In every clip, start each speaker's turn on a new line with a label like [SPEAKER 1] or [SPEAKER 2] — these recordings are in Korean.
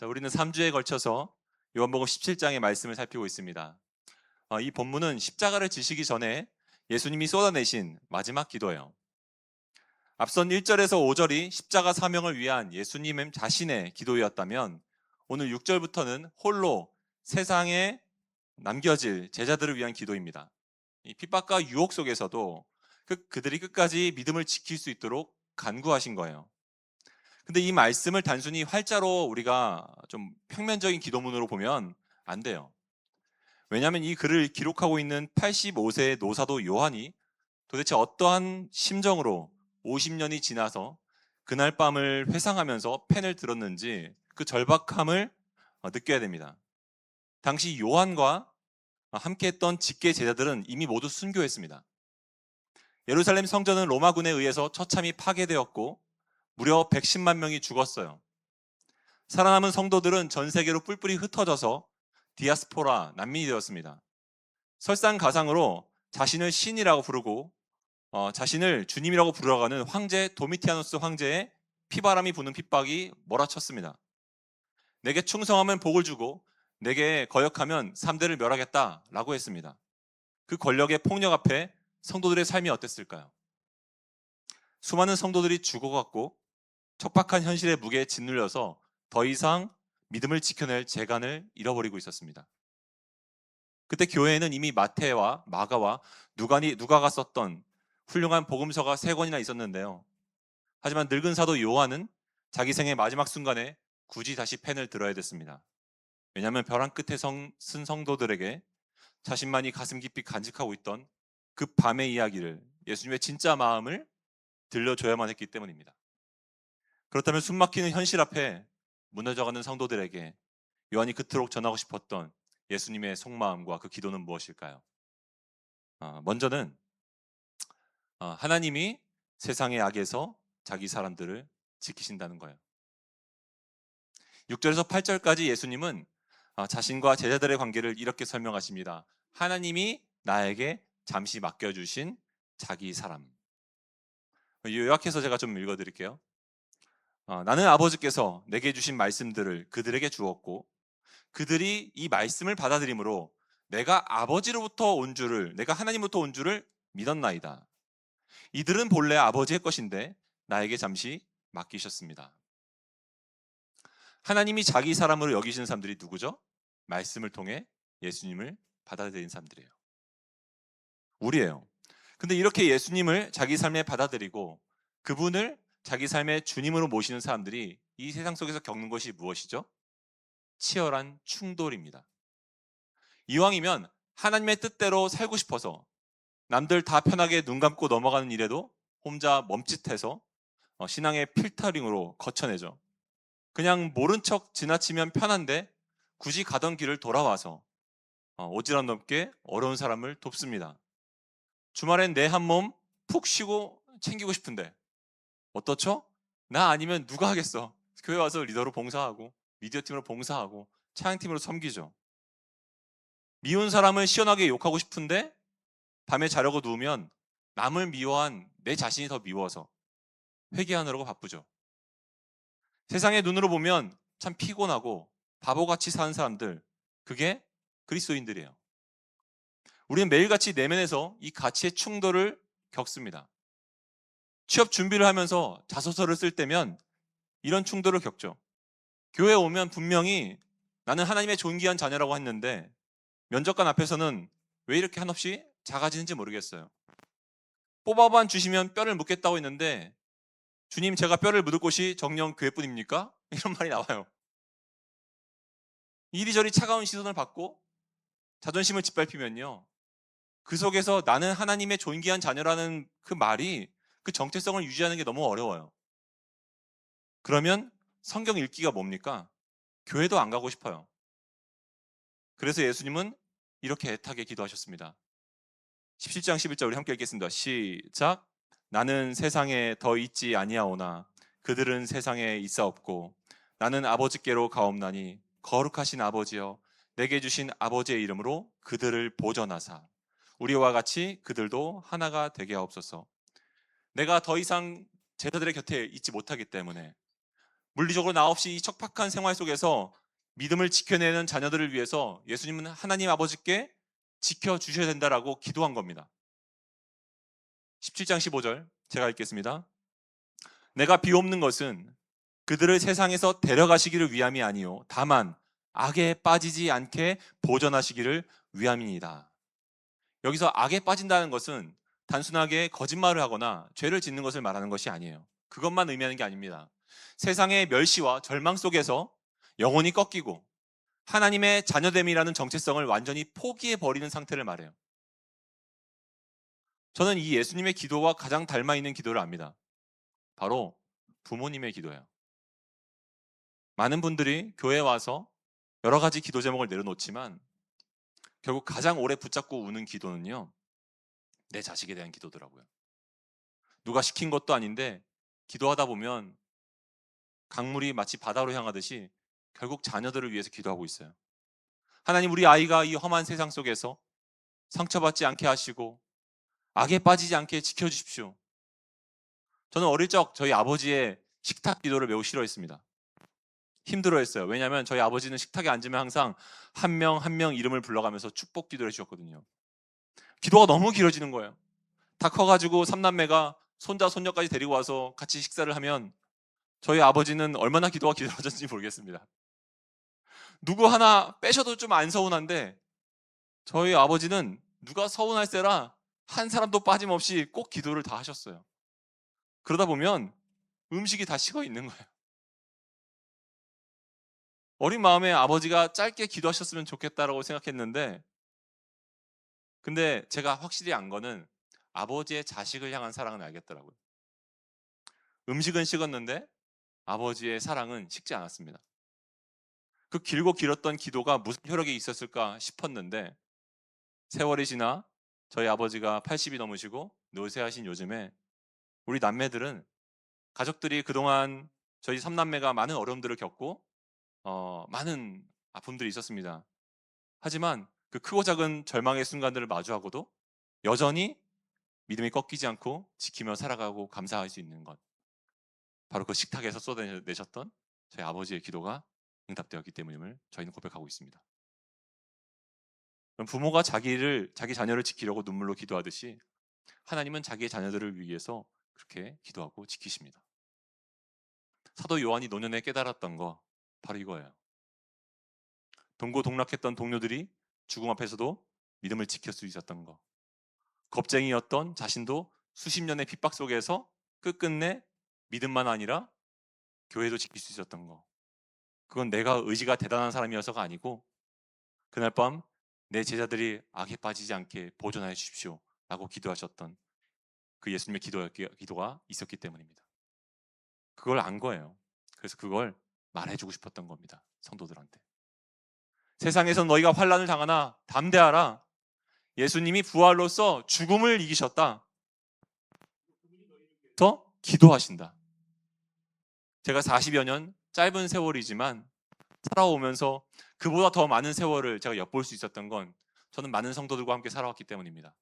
[SPEAKER 1] 자, 우리는 3주에 걸쳐서 요한복음 17장의 말씀을 살피고 있습니다. 이 본문은 십자가를 지시기 전에 예수님이 쏟아내신 마지막 기도예요. 앞선 1절에서 5절이 십자가 사명을 위한 예수님 자신의 기도였다면 오늘 6절부터는 홀로 세상에 남겨질 제자들을 위한 기도입니다. 이 핍박과 유혹 속에서도 그들이 끝까지 믿음을 지킬 수 있도록 간구하신 거예요. 근데 이 말씀을 단순히 활자로 우리가 좀 평면적인 기도문으로 보면 안 돼요. 왜냐하면 이 글을 기록하고 있는 85세의 노사도 요한이 도대체 어떠한 심정으로 50년이 지나서 그날 밤을 회상하면서 펜을 들었는지 그 절박함을 느껴야 됩니다. 당시 요한과 함께했던 직계 제자들은 이미 모두 순교했습니다. 예루살렘 성전은 로마군에 의해서 처참히 파괴되었고 무려 110만 명이 죽었어요. 살아남은 성도들은 전 세계로 뿔뿔이 흩어져서 디아스포라, 난민이 되었습니다. 설상가상으로 자신을 신이라고 부르고 자신을 주님이라고 부르러가는 황제 도미티아누스 황제의 피바람이 부는 핍박이 몰아쳤습니다. 내게 충성하면 복을 주고 내게 거역하면 3대를 멸하겠다라고 했습니다. 그 권력의 폭력 앞에 성도들의 삶이 어땠을까요? 수많은 성도들이 죽어갔고 척박한 현실의 무게에 짓눌려서 더 이상 믿음을 지켜낼 재간을 잃어버리고 있었습니다. 그때 교회에는 이미 마태와 마가와 누가가 썼던 훌륭한 복음서가 3권이나 있었는데요. 하지만 늙은 사도 요한은 자기 생의 마지막 순간에 굳이 다시 펜을 들어야 됐습니다. 왜냐하면 벼랑 끝에 쓴 성도들에게 자신만이 가슴 깊이 간직하고 있던 그 밤의 이야기를, 예수님의 진짜 마음을 들려줘야만 했기 때문입니다. 그렇다면 숨막히는 현실 앞에 무너져가는 성도들에게 요한이 그토록 전하고 싶었던 예수님의 속마음과 그 기도는 무엇일까요? 먼저는 하나님이 세상의 악에서 자기 사람들을 지키신다는 거예요. 6절에서 8절까지 예수님은 자신과 제자들의 관계를 이렇게 설명하십니다. 하나님이 나에게 잠시 맡겨주신 자기 사람. 요약해서 제가 좀 읽어드릴게요. 나는 아버지께서 내게 주신 말씀들을 그들에게 주었고 그들이 이 말씀을 받아들이므로 내가 아버지로부터 온 줄을, 내가 하나님부터 온 줄을 믿었나이다. 이들은 본래 아버지의 것인데 나에게 잠시 맡기셨습니다. 하나님이 자기 사람으로 여기시는 사람들이 누구죠? 말씀을 통해 예수님을 받아들인 사람들이에요. 우리예요. 근데 이렇게 예수님을 자기 삶에 받아들이고 그분을 자기 삶의 주님으로 모시는 사람들이 이 세상 속에서 겪는 것이 무엇이죠? 치열한 충돌입니다. 이왕이면 하나님의 뜻대로 살고 싶어서 남들 다 편하게 눈 감고 넘어가는 일에도 혼자 멈칫해서 신앙의 필터링으로 거쳐내죠. 그냥 모른 척 지나치면 편한데 굳이 가던 길을 돌아와서 오지랖 넓게 어려운 사람을 돕습니다. 주말엔 내 한 몸 푹 쉬고 챙기고 싶은데 어떻죠? 나 아니면 누가 하겠어? 교회 와서 리더로 봉사하고 미디어팀으로 봉사하고 찬양팀으로 섬기죠. 미운 사람을 시원하게 욕하고 싶은데 밤에 자려고 누우면 남을 미워한 내 자신이 더 미워서 회개하느라고 바쁘죠. 세상의 눈으로 보면 참 피곤하고 바보같이 사는 사람들, 그게 그리스도인들이에요. 우리는 매일같이 내면에서 이 가치의 충돌을 겪습니다. 취업 준비를 하면서 자소서를 쓸 때면 이런 충돌을 겪죠. 교회에 오면 분명히 나는 하나님의 존귀한 자녀라고 했는데 면접관 앞에서는 왜 이렇게 한없이 작아지는지 모르겠어요. 뽑아만 주시면 뼈를 묻겠다고 했는데 주님, 제가 뼈를 묻을 곳이 정녕 교회뿐입니까? 이런 말이 나와요. 이리저리 차가운 시선을 받고 자존심을 짓밟히면요, 그 속에서 나는 하나님의 존귀한 자녀라는 그 말이, 그 정체성을 유지하는 게 너무 어려워요. 그러면 성경 읽기가 뭡니까? 교회도 안 가고 싶어요. 그래서 예수님은 이렇게 애타게 기도하셨습니다. 17장 11절 우리 함께 읽겠습니다. 시작. 나는 세상에 더 있지 아니하오나 그들은 세상에 있사옵고 나는 아버지께로 가옵나니 거룩하신 아버지여 내게 주신 아버지의 이름으로 그들을 보전하사 우리와 같이 그들도 하나가 되게 하옵소서. 내가 더 이상 제자들의 곁에 있지 못하기 때문에 물리적으로 나 없이 이 척박한 생활 속에서 믿음을 지켜내는 자녀들을 위해서 예수님은 하나님 아버지께 지켜주셔야 된다라고 기도한 겁니다. 17장 15절 제가 읽겠습니다. 내가 비옵는 것은 그들을 세상에서 데려가시기를 위함이 아니요 다만 악에 빠지지 않게 보존하시기를 위함이니이다. 여기서 악에 빠진다는 것은 단순하게 거짓말을 하거나 죄를 짓는 것을 말하는 것이 아니에요. 그것만 의미하는 게 아닙니다. 세상의 멸시와 절망 속에서 영혼이 꺾이고 하나님의 자녀됨이라는 정체성을 완전히 포기해 버리는 상태를 말해요. 저는 이 예수님의 기도와 가장 닮아 있는 기도를 압니다. 바로 부모님의 기도예요. 많은 분들이 교회에 와서 여러 가지 기도 제목을 내려놓지만 결국 가장 오래 붙잡고 우는 기도는요, 내 자식에 대한 기도더라고요. 누가 시킨 것도 아닌데 기도하다 보면 강물이 마치 바다로 향하듯이 결국 자녀들을 위해서 기도하고 있어요. 하나님, 우리 아이가 이 험한 세상 속에서 상처받지 않게 하시고 악에 빠지지 않게 지켜주십시오. 저는 어릴 적 저희 아버지의 식탁 기도를 매우 싫어했습니다. 힘들어했어요. 왜냐하면 저희 아버지는 식탁에 앉으면 항상 한 명 한 명 이름을 불러가면서 축복 기도를 해주셨거든요. 기도가 너무 길어지는 거예요. 다 커가지고 삼남매가 손자 손녀까지 데리고 와서 같이 식사를 하면 저희 아버지는 얼마나 기도가 길어졌는지 모르겠습니다. 누구 하나 빼셔도 좀 안 서운한데 저희 아버지는 누가 서운할세라 한 사람도 빠짐없이 꼭 기도를 다 하셨어요. 그러다 보면 음식이 다 식어 있는 거예요. 어린 마음에 아버지가 짧게 기도하셨으면 좋겠다라고 생각했는데, 근데 제가 확실히 안 거는 아버지의 자식을 향한 사랑은 알겠더라고요. 음식은 식었는데 아버지의 사랑은 식지 않았습니다. 그 길고 길었던 기도가 무슨 효력이 있었을까 싶었는데, 세월이 지나 저희 아버지가 80이 넘으시고 노쇠하신 요즘에 우리 남매들은, 가족들이 그동안 저희 삼남매가 많은 어려움들을 겪고 많은 아픔들이 있었습니다. 하지만 그 크고 작은 절망의 순간들을 마주하고도 여전히 믿음이 꺾이지 않고 지키며 살아가고 감사할 수 있는 것, 바로 그 식탁에서 쏟아내셨던 저희 아버지의 기도가 응답되었기 때문임을 저희는 고백하고 있습니다. 그럼 부모가 자기 자녀를 지키려고 눈물로 기도하듯이 하나님은 자기의 자녀들을 위해서 그렇게 기도하고 지키십니다. 사도 요한이 노년에 깨달았던 거 바로 이거예요. 동고동락했던 동료들이 죽음 앞에서도 믿음을 지킬 수 있었던 거, 겁쟁이였던 자신도 수십 년의 핍박 속에서 끝끝내 믿음만 아니라 교회도 지킬 수 있었던 거, 그건 내가 의지가 대단한 사람이어서가 아니고 그날 밤 내 제자들이 악에 빠지지 않게 보존하여 주십시오 라고 기도하셨던 그 예수님의 기도가 있었기 때문입니다. 그걸 안 거예요. 그래서 그걸 말해주고 싶었던 겁니다. 성도들한테. 세상에서 너희가 환난을 당하나 담대하라. 예수님이 부활로서 죽음을 이기셨다. 더 기도하신다. 제가 40여 년 짧은 세월이지만 살아오면서 그보다 더 많은 세월을 제가 엿볼 수 있었던 건 저는 많은 성도들과 함께 살아왔기 때문입니다.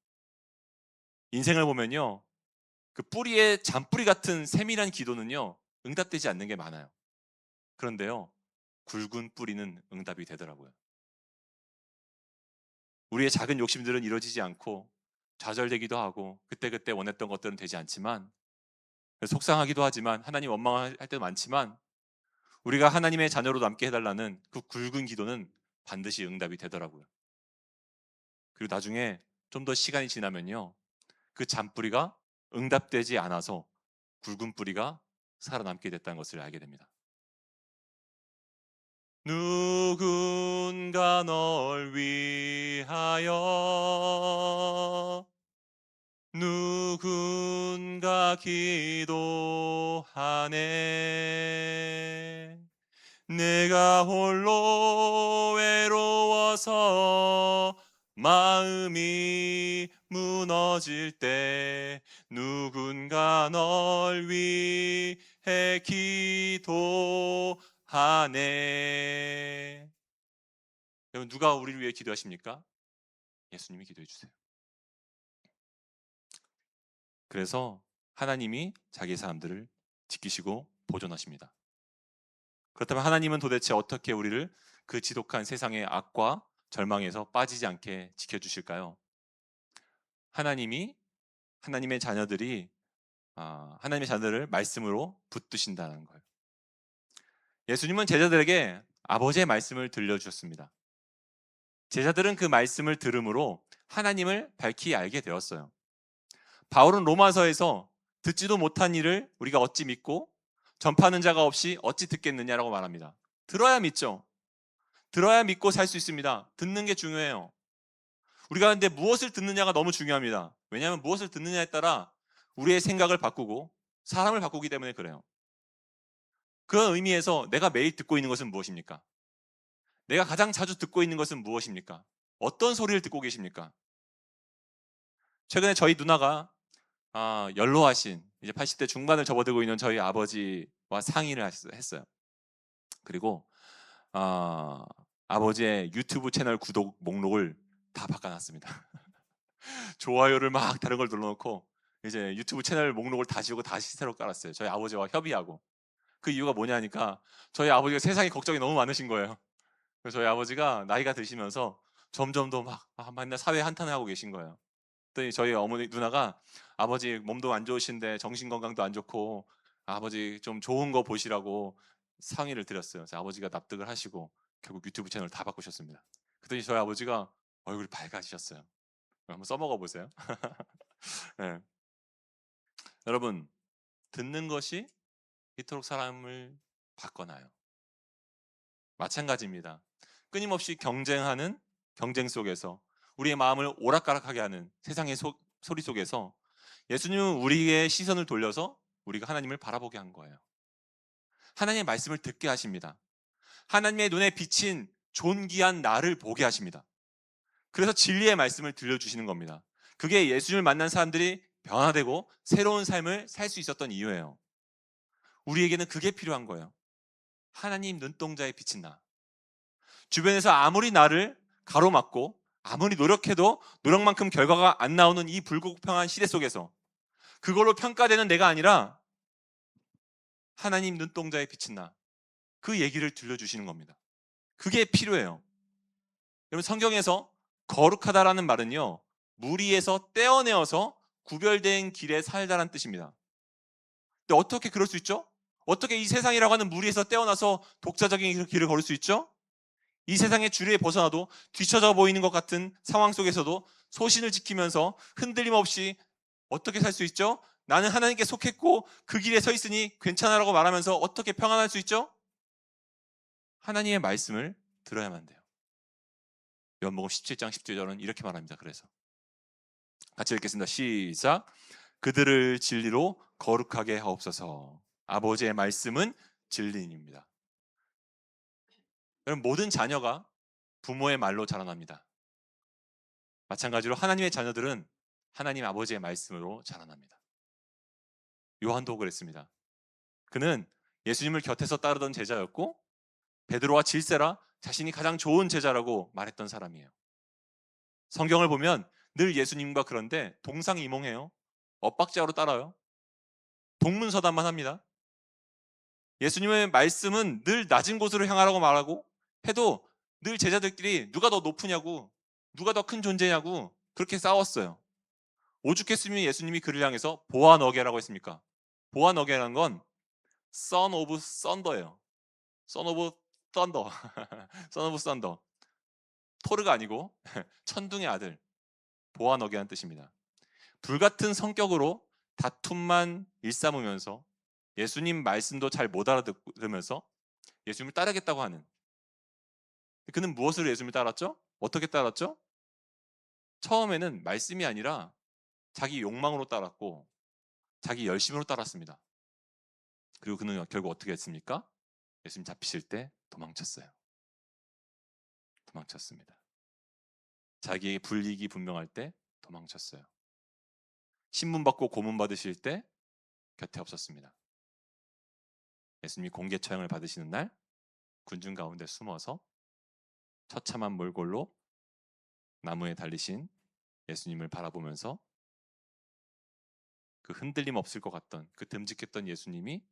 [SPEAKER 1] 인생을 보면요, 그 뿌리에 잔뿌리 같은 세밀한 기도는요 응답되지 않는 게 많아요. 그런데요, 굵은 뿌리는 응답이 되더라고요. 우리의 작은 욕심들은 이루어지지 않고 좌절되기도 하고 그때그때 원했던 것들은 되지 않지만, 속상하기도 하지만 하나님 원망할 때도 많지만, 우리가 하나님의 자녀로 남게 해달라는 그 굵은 기도는 반드시 응답이 되더라고요. 그리고 나중에 좀 더 시간이 지나면요, 그 잔뿌리가 응답되지 않아서 굵은 뿌리가 살아남게 됐다는 것을 알게 됩니다. 누군가 널 위하여 누군가 기도하네. 내가 홀로 외로워서 마음이 무너질 때 누군가 널 위해 기도하네. 여러분, 누가 우리를 위해 기도하십니까? 예수님이 기도해 주세요. 그래서 하나님이 자기 사람들을 지키시고 보존하십니다. 그렇다면 하나님은 도대체 어떻게 우리를 그 지독한 세상의 악과 절망에서 빠지지 않게 지켜주실까요? 하나님이 하나님의 자녀들이 하나님의 자녀들을 말씀으로 붙드신다는 거예요. 예수님은 제자들에게 아버지의 말씀을 들려주셨습니다. 제자들은 그 말씀을 들음으로 하나님을 밝히 알게 되었어요. 바울은 로마서에서 듣지도 못한 일을 우리가 어찌 믿고 전파하는 자가 없이 어찌 듣겠느냐라고 말합니다. 들어야 믿죠. 들어야 믿고 살 수 있습니다. 듣는 게 중요해요. 우리가 근데 무엇을 듣느냐가 너무 중요합니다. 왜냐하면 무엇을 듣느냐에 따라 우리의 생각을 바꾸고 사람을 바꾸기 때문에 그래요. 그런 의미에서 내가 매일 듣고 있는 것은 무엇입니까? 내가 가장 자주 듣고 있는 것은 무엇입니까? 어떤 소리를 듣고 계십니까? 최근에 저희 누나가 연로하신 이제 80대 중반을 접어들고 있는 저희 아버지와 상의를 했어요. 그리고 아버지의 유튜브 채널 구독 목록을 다 바꿔놨습니다. 좋아요를 막 다른 걸 눌러놓고 이제 유튜브 채널 목록을 다 지우고 다시 새로 깔았어요. 저희 아버지와 협의하고. 그 이유가 뭐냐니까 저희 아버지가 세상에 걱정이 너무 많으신 거예요. 그래서 저희 아버지가 나이가 드시면서 점점 더 막 맨날 사회 한탄을 하고 계신 거예요. 그랬더니 저희 어머니 누나가 아버지 몸도 안 좋으신데 정신 건강도 안 좋고 아버지 좀 좋은 거 보시라고 상의를 드렸어요. 그래서 아버지가 납득을 하시고 결국 유튜브 채널 다 바꾸셨습니다. 그랬더니 저희 아버지가 얼굴이 밝아지셨어요. 한번 써먹어 보세요. 네. 여러분, 듣는 것이 이토록 사람을 바꿔놔요. 마찬가지입니다. 끊임없이 경쟁하는 경쟁 속에서 우리의 마음을 오락가락하게 하는 세상의 소리 속에서 예수님은 우리의 시선을 돌려서 우리가 하나님을 바라보게 한 거예요. 하나님의 말씀을 듣게 하십니다. 하나님의 눈에 비친 존귀한 나를 보게 하십니다. 그래서 진리의 말씀을 들려주시는 겁니다. 그게 예수님을 만난 사람들이 변화되고 새로운 삶을 살 수 있었던 이유예요. 우리에게는 그게 필요한 거예요. 하나님 눈동자에 비친 나. 주변에서 아무리 나를 가로막고 아무리 노력해도 노력만큼 결과가 안 나오는 이 불공평한 시대 속에서 그걸로 평가되는 내가 아니라 하나님 눈동자에 비친 나. 그 얘기를 들려주시는 겁니다. 그게 필요해요. 여러분 성경에서 거룩하다라는 말은요. 무리에서 떼어내어서 구별된 길에 살다라는 뜻입니다. 근데 어떻게 그럴 수 있죠? 어떻게 이 세상이라고 하는 무리에서 떼어나서 독자적인 길을 걸을 수 있죠? 이 세상의 주류에 벗어나도 뒤처져 보이는 것 같은 상황 속에서도 소신을 지키면서 흔들림 없이 어떻게 살 수 있죠? 나는 하나님께 속했고 그 길에 서 있으니 괜찮아라고 말하면서 어떻게 평안할 수 있죠? 하나님의 말씀을 들어야만 돼요. 요한복음 17장 10절은 이렇게 말합니다. 그래서 같이 읽겠습니다. 시작. 그들을 진리로 거룩하게 하옵소서. 아버지의 말씀은 진리입니다. 여러분 모든 자녀가 부모의 말로 자라납니다. 마찬가지로 하나님의 자녀들은 하나님 아버지의 말씀으로 자라납니다. 요한도 그랬습니다. 그는 예수님을 곁에서 따르던 제자였고 베드로와 질세라 자신이 가장 좋은 제자라고 말했던 사람이에요. 성경을 보면 늘 예수님과 그런데 동상이몽해요. 엇박자로 따라요. 동문서답만 합니다. 예수님의 말씀은 늘 낮은 곳으로 향하라고 말하고 해도 늘 제자들끼리 누가 더 높으냐고 누가 더 큰 존재냐고 그렇게 싸웠어요. 오죽했으면 예수님이 그를 향해서 보아너게라고 했습니까? 보아너게라는 건 Son of Thunder예요. Son of Thunder. Son of Thunder. 토르가 아니고 천둥의 아들 보아너게라는 뜻입니다. 불같은 성격으로 다툼만 일삼으면서 예수님 말씀도 잘 못 알아들으면서 예수님을 따르겠다고 하는 그는 무엇으로 예수님을 따랐죠? 어떻게 따랐죠? 처음에는 말씀이 아니라 자기 욕망으로 따랐고 자기 열심으로 따랐습니다. 그리고 그는 결국 어떻게 했습니까? 예수님 잡히실 때 도망쳤어요. 도망쳤습니다. 자기에게 불이익이 분명할 때 도망쳤어요. 신문 받고 고문 받으실 때 곁에 없었습니다. 예수님이 공개 처형을 받으시는 날 군중 가운데 숨어서 처참한 몰골로 나무에 달리신 예수님을 바라보면서 그 흔들림 없을 것 같던 그 듬직했던 예수님이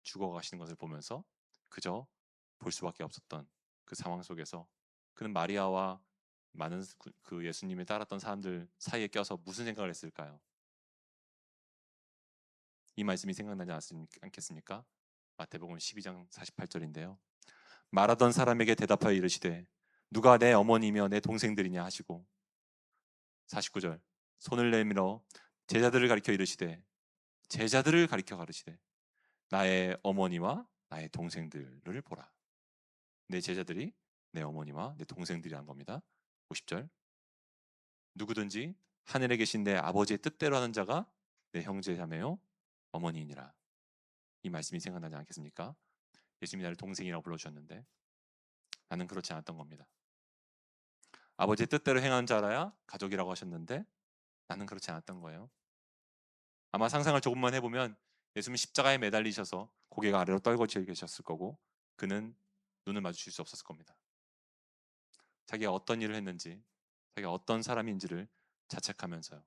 [SPEAKER 1] 죽어가시는 것을 보면서 그저 볼 수밖에 없었던 그 상황 속에서 그는 마리아와 많은 그 예수님을 따랐던 사람들 사이에 껴서 무슨 생각을 했을까요? 이 말씀이 생각나지 않겠습니까? 마태복음 12장 48절인데요. 말하던 사람에게 대답하여 이르시되 누가 내 어머니며 내 동생들이냐 하시고 49절 손을 내밀어 제자들을 가리켜 이르시되 제자들을 가리켜 가르치되 나의 어머니와 나의 동생들을 보라. 내 제자들이 내 어머니와 내 동생들이란 겁니다. 50절 누구든지 하늘에 계신 내 아버지의 뜻대로 하는 자가 내 형제 자매요 어머니이니라. 이 말씀이 생각나지 않겠습니까? 예수님이 나를 동생이라고 불러주셨는데 나는 그렇지 않았던 겁니다. 아버지의 뜻대로 행하는 자라야 가족이라고 하셨는데 나는 그렇지 않았던 거예요. 아마 상상을 조금만 해보면 예수님은 십자가에 매달리셔서 고개가 아래로 떨궈져 계셨을 거고 그는 눈을 마주칠 수 없었을 겁니다. 자기가 어떤 일을 했는지 자기가 어떤 사람인지를 자책하면서요.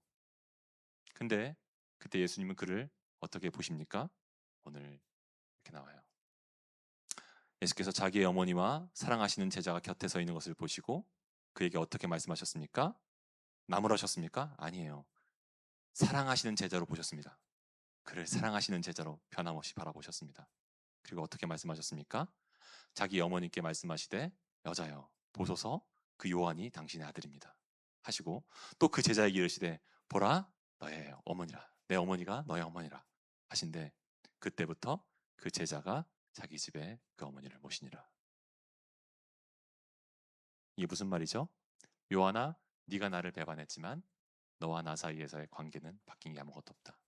[SPEAKER 1] 근데 그때 예수님은 그를 어떻게 보십니까? 오늘 이렇게 나와요. 예수께서 자기의 어머니와 사랑하시는 제자가 곁에 서 있는 것을 보시고 그에게 어떻게 말씀하셨습니까? 나무라셨습니까? 아니에요. 사랑하시는 제자로 보셨습니다. 그를 사랑하시는 제자로 변함없이 바라보셨습니다. 그리고 어떻게 말씀하셨습니까? 자기 어머니께 말씀하시되 여자여 보소서 그 요한이 당신의 아들입니다 하시고 또 그 제자에게 이르시되 보라 너의 어머니라 내 어머니가 너의 어머니라 하신데 그때부터 그 제자가 자기 집에 그 어머니를 모시니라. 이게 무슨 말이죠? 요한아 네가 나를 배반했지만 너와 나 사이에서의 관계는 바뀐 게 아무것도 없다.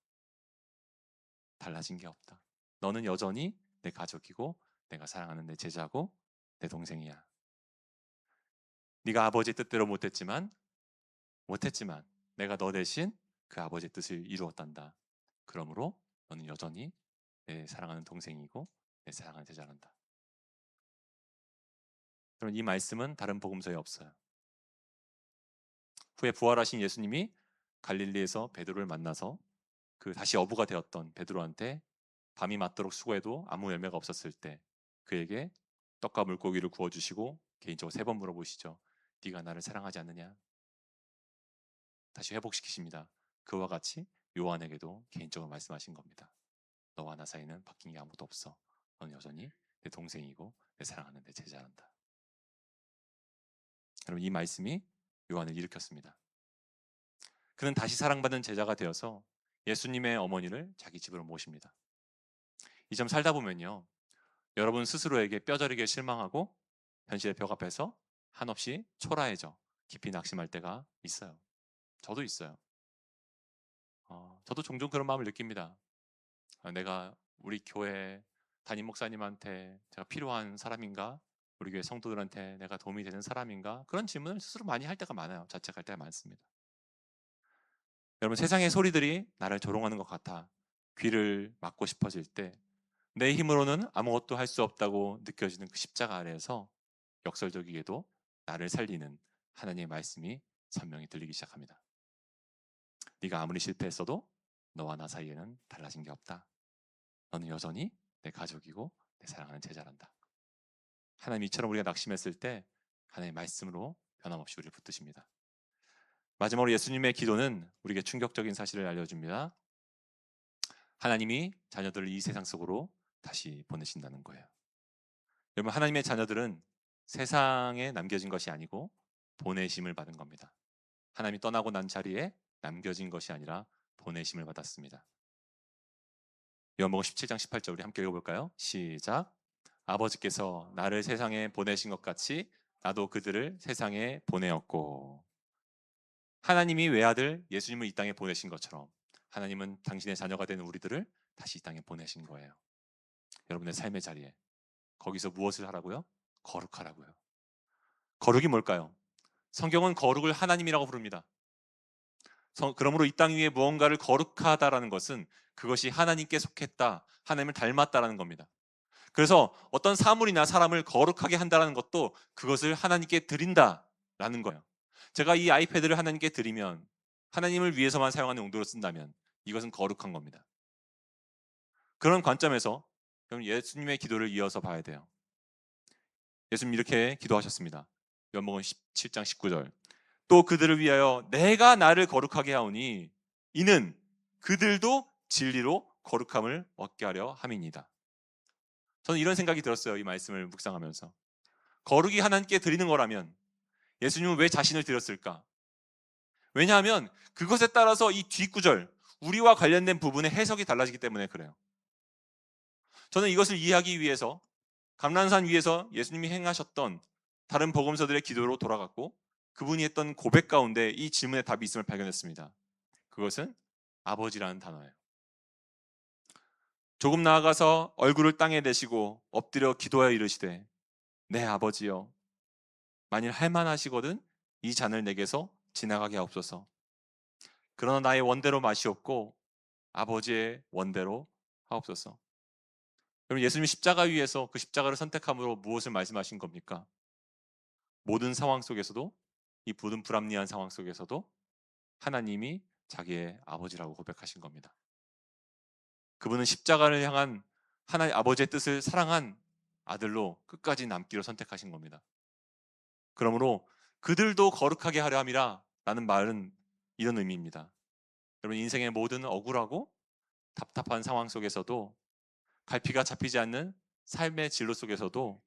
[SPEAKER 1] 달라진 게 없다. 너는 여전히 내 가족이고 내가 사랑하는 내 제자고 내 동생이야. 네가 아버지의 뜻대로 못했지만 내가 너 대신 그 아버지의 뜻을 이루었단다. 그러므로 너는 여전히 내 사랑하는 동생이고 내 사랑하는 제자란다. 그럼 이 말씀은 다른 복음서에 없어요. 후에 부활하신 예수님이 갈릴리에서 베드로를 만나서 그 다시 어부가 되었던 베드로한테 밤이 맞도록 수고해도 아무 열매가 없었을 때 그에게 떡과 물고기를 구워주시고 개인적으로 3번 물어보시죠. 네가 나를 사랑하지 않느냐? 다시 회복시키십니다. 그와 같이 요한에게도 개인적으로 말씀하신 겁니다. 너와 나 사이는 바뀐 게 아무것도 없어. 너는 여전히 내 동생이고 내 사랑하는 내 제자란다. 여러분 이 말씀이 요한을 일으켰습니다. 그는 다시 사랑받는 제자가 되어서 예수님의 어머니를 자기 집으로 모십니다. 이 점 살다 보면요. 여러분 스스로에게 뼈저리게 실망하고 현실의 벽 앞에서 한없이 초라해져 깊이 낙심할 때가 있어요. 저도 있어요. 저도 종종 그런 마음을 느낍니다. 내가 우리 교회 담임 목사님한테 제가 필요한 사람인가? 우리 교회 성도들한테 내가 도움이 되는 사람인가? 그런 질문을 스스로 많이 할 때가 많아요. 자책할 때가 많습니다. 여러분 세상의 소리들이 나를 조롱하는 것 같아 귀를 막고 싶어질 때 내 힘으로는 아무것도 할 수 없다고 느껴지는 그 십자가 아래에서 역설적이게도 나를 살리는 하나님의 말씀이 선명히 들리기 시작합니다. 네가 아무리 실패했어도 너와 나 사이에는 달라진 게 없다. 너는 여전히 내 가족이고 내 사랑하는 제자란다. 하나님 이처럼 우리가 낙심했을 때 하나님의 말씀으로 변함없이 우리를 붙드십니다. 마지막으로 예수님의 기도는 우리에게 충격적인 사실을 알려줍니다. 하나님이 자녀들을 이 세상 속으로 다시 보내신다는 거예요. 여러분 하나님의 자녀들은 세상에 남겨진 것이 아니고 보내심을 받은 겁니다. 하나님이 떠나고 난 자리에 남겨진 것이 아니라 보내심을 받았습니다. 요한복음 17장 18절 우리 함께 읽어볼까요? 시작. 아버지께서 나를 세상에 보내신 것 같이 나도 그들을 세상에 보내었고 하나님이 외아들 예수님을 이 땅에 보내신 것처럼 하나님은 당신의 자녀가 되는 우리들을 다시 이 땅에 보내신 거예요. 여러분의 삶의 자리에 거기서 무엇을 하라고요? 거룩하라고요. 거룩이 뭘까요? 성경은 거룩을 하나님이라고 부릅니다. 그러므로 이 땅 위에 무언가를 거룩하다라는 것은 그것이 하나님께 속했다, 하나님을 닮았다라는 겁니다. 그래서 어떤 사물이나 사람을 거룩하게 한다는 것도 그것을 하나님께 드린다라는 거예요. 제가 이 아이패드를 하나님께 드리면 하나님을 위해서만 사용하는 용도로 쓴다면 이것은 거룩한 겁니다. 그런 관점에서 그럼 예수님의 기도를 이어서 봐야 돼요. 예수님 이렇게 기도하셨습니다. 요한복음 17장 19절. 또 그들을 위하여 내가 나를 거룩하게 하오니 이는 그들도 진리로 거룩함을 얻게 하려 함이니이다. 저는 이런 생각이 들었어요. 이 말씀을 묵상하면서. 거룩이 하나님께 드리는 거라면 예수님은 왜 자신을 드렸을까? 왜냐하면 그것에 따라서 이 뒷구절, 우리와 관련된 부분의 해석이 달라지기 때문에 그래요. 저는 이것을 이해하기 위해서 감람산 위에서 예수님이 행하셨던 다른 복음서들의 기도로 돌아갔고 그분이 했던 고백 가운데 이 질문의 답이 있음을 발견했습니다. 그것은 아버지라는 단어예요. 조금 나아가서 얼굴을 땅에 대시고 엎드려 기도하여 이르시되 내 아버지여 만일 할만하시거든 이 잔을 내게서 지나가게 하옵소서. 그러나 나의 원대로 마시옵고 아버지의 원대로 하옵소서. 여러분 예수님이 십자가 위에서 그 십자가를 선택함으로 무엇을 말씀하신 겁니까? 모든 상황 속에서도 이 모든 불합리한 상황 속에서도 하나님이 자기의 아버지라고 고백하신 겁니다. 그분은 십자가를 향한 하나님 아버지의 뜻을 사랑한 아들로 끝까지 남기로 선택하신 겁니다. 그러므로 그들도 거룩하게 하려 함이라 라는 말은 이런 의미입니다. 여러분 인생의 모든 억울하고 답답한 상황 속에서도 갈피가 잡히지 않는 삶의 진로 속에서도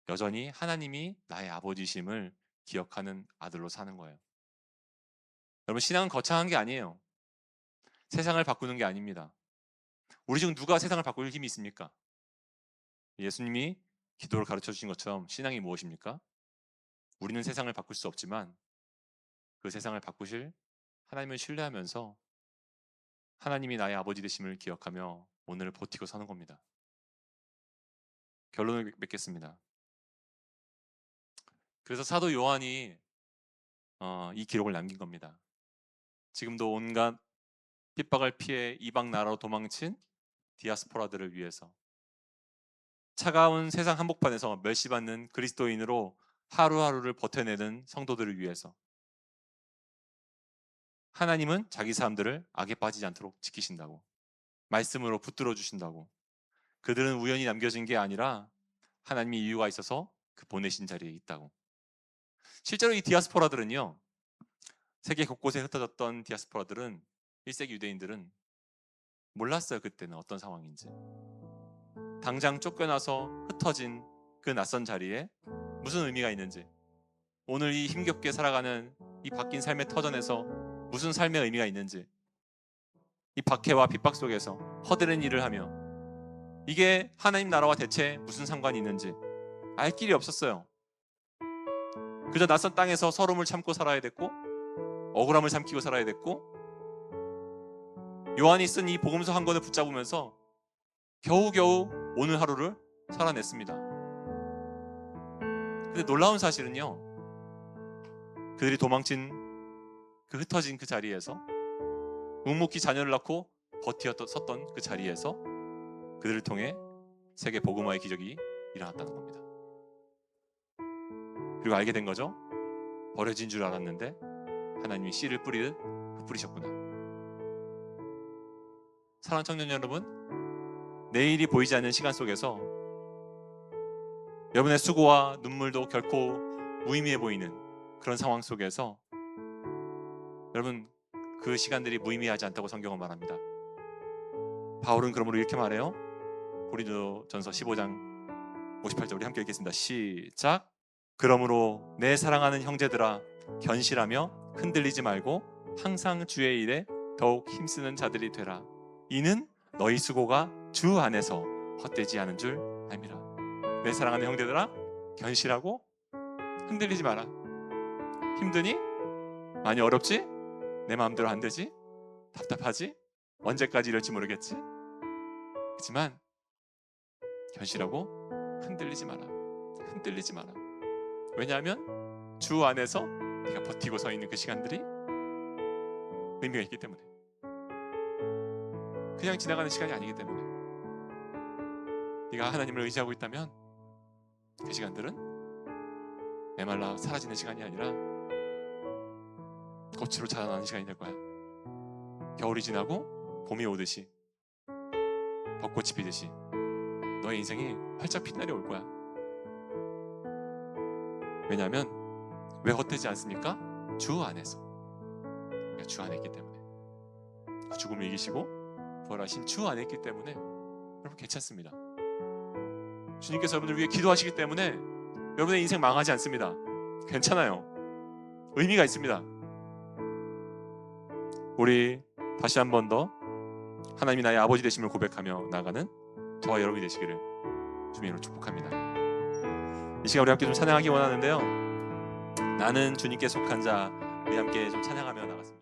[SPEAKER 1] 여전히 하나님이 나의 아버지심을 기억하는 아들로 사는 거예요. 여러분 신앙은 거창한 게 아니에요. 세상을 바꾸는 게 아닙니다. 우리 중 누가 세상을 바꿀 힘이 있습니까? 예수님이 기도를 가르쳐 주신 것처럼 신앙이 무엇입니까? 우리는 세상을 바꿀 수 없지만 그 세상을 바꾸실 하나님을 신뢰하면서 하나님이 나의 아버지 되심을 기억하며 오늘을 버티고 사는 겁니다. 결론을 맺겠습니다. 그래서 사도 요한이 이 기록을 남긴 겁니다. 지금도 온갖 핍박을 피해 이방 나라로 도망친 디아스포라들을 위해서 차가운 세상 한복판에서 멸시받는 그리스도인으로 하루하루를 버텨내는 성도들을 위해서 하나님은 자기 사람들을 악에 빠지지 않도록 지키신다고 말씀으로 붙들어 주신다고 그들은 우연히 남겨진 게 아니라 하나님이 이유가 있어서 그 보내신 자리에 있다고. 실제로 이 디아스포라들은요 세계 곳곳에 흩어졌던 디아스포라들은 1세기 유대인들은 몰랐어요. 그때는 어떤 상황인지. 당장 쫓겨나서 흩어진 그 낯선 자리에 무슨 의미가 있는지, 오늘 이 힘겹게 살아가는 이 바뀐 삶의 터전에서 무슨 삶의 의미가 있는지, 이 박해와 핍박 속에서 허드렛 일을 하며 이게 하나님 나라와 대체 무슨 상관이 있는지 알 길이 없었어요. 그저 낯선 땅에서 서름을 참고 살아야 됐고 억울함을 삼키고 살아야 됐고 요한이 쓴 이 복음서 한 권을 붙잡으면서 겨우겨우 오늘 하루를 살아냈습니다. 근데 놀라운 사실은요 그들이 도망친 그 흩어진 그 자리에서 묵묵히 자녀를 낳고 버티었던 그 자리에서 그들을 통해 세계 복음화의 기적이 일어났다는 겁니다. 그리고 알게 된 거죠. 버려진 줄 알았는데 하나님이 씨를 뿌리듯 뿌리셨구나. 사랑하는 청년 여러분, 내일이 보이지 않는 시간 속에서 여러분의 수고와 눈물도 결코 무의미해 보이는 그런 상황 속에서 여러분 그 시간들이 무의미하지 않다고 성경은 말합니다. 바울은 그러므로 이렇게 말해요. 고린도전서 15장 58절 우리 함께 읽겠습니다. 시작. 그러므로 내 사랑하는 형제들아 견실하며 흔들리지 말고 항상 주의 일에 더욱 힘쓰는 자들이 되라. 이는 너희 수고가 주 안에서 헛되지 않은 줄 알미라. 내 사랑하는 형제들아 견실하고 흔들리지 마라. 힘드니? 많이 어렵지? 내 마음대로 안 되지? 답답하지? 언제까지 이럴지 모르겠지? 그렇지만 견실하고 흔들리지 마라. 흔들리지 마라. 왜냐하면 주 안에서 네가 버티고 서 있는 그 시간들이 의미가 있기 때문에, 그냥 지나가는 시간이 아니기 때문에, 네가 하나님을 의지하고 있다면 그 시간들은 메말라 사라지는 시간이 아니라 꽃으로 자라나는 시간이 될 거야. 겨울이 지나고 봄이 오듯이 벚꽃이 피듯이 너의 인생이 활짝 핀 날이 올 거야. 왜냐하면 왜 헛되지 않습니까? 주 안에서. 그러니까 주 안에 있기 때문에. 그 죽음을 이기시고 부활하신 주 안에 있기 때문에 여러분 괜찮습니다. 주님께서 여러분들 위해 기도하시기 때문에 여러분의 인생 망하지 않습니다. 괜찮아요. 의미가 있습니다. 우리 다시 한 번 더 하나님이 나의 아버지 되심을 고백하며 나아가는 저와 여러분이 되시기를 주님으로 축복합니다. 이 시간 우리 함께 좀 찬양하기 원하는데요. 나는 주님께 속한 자, 우리 함께 좀 찬양하며 나갔습니다.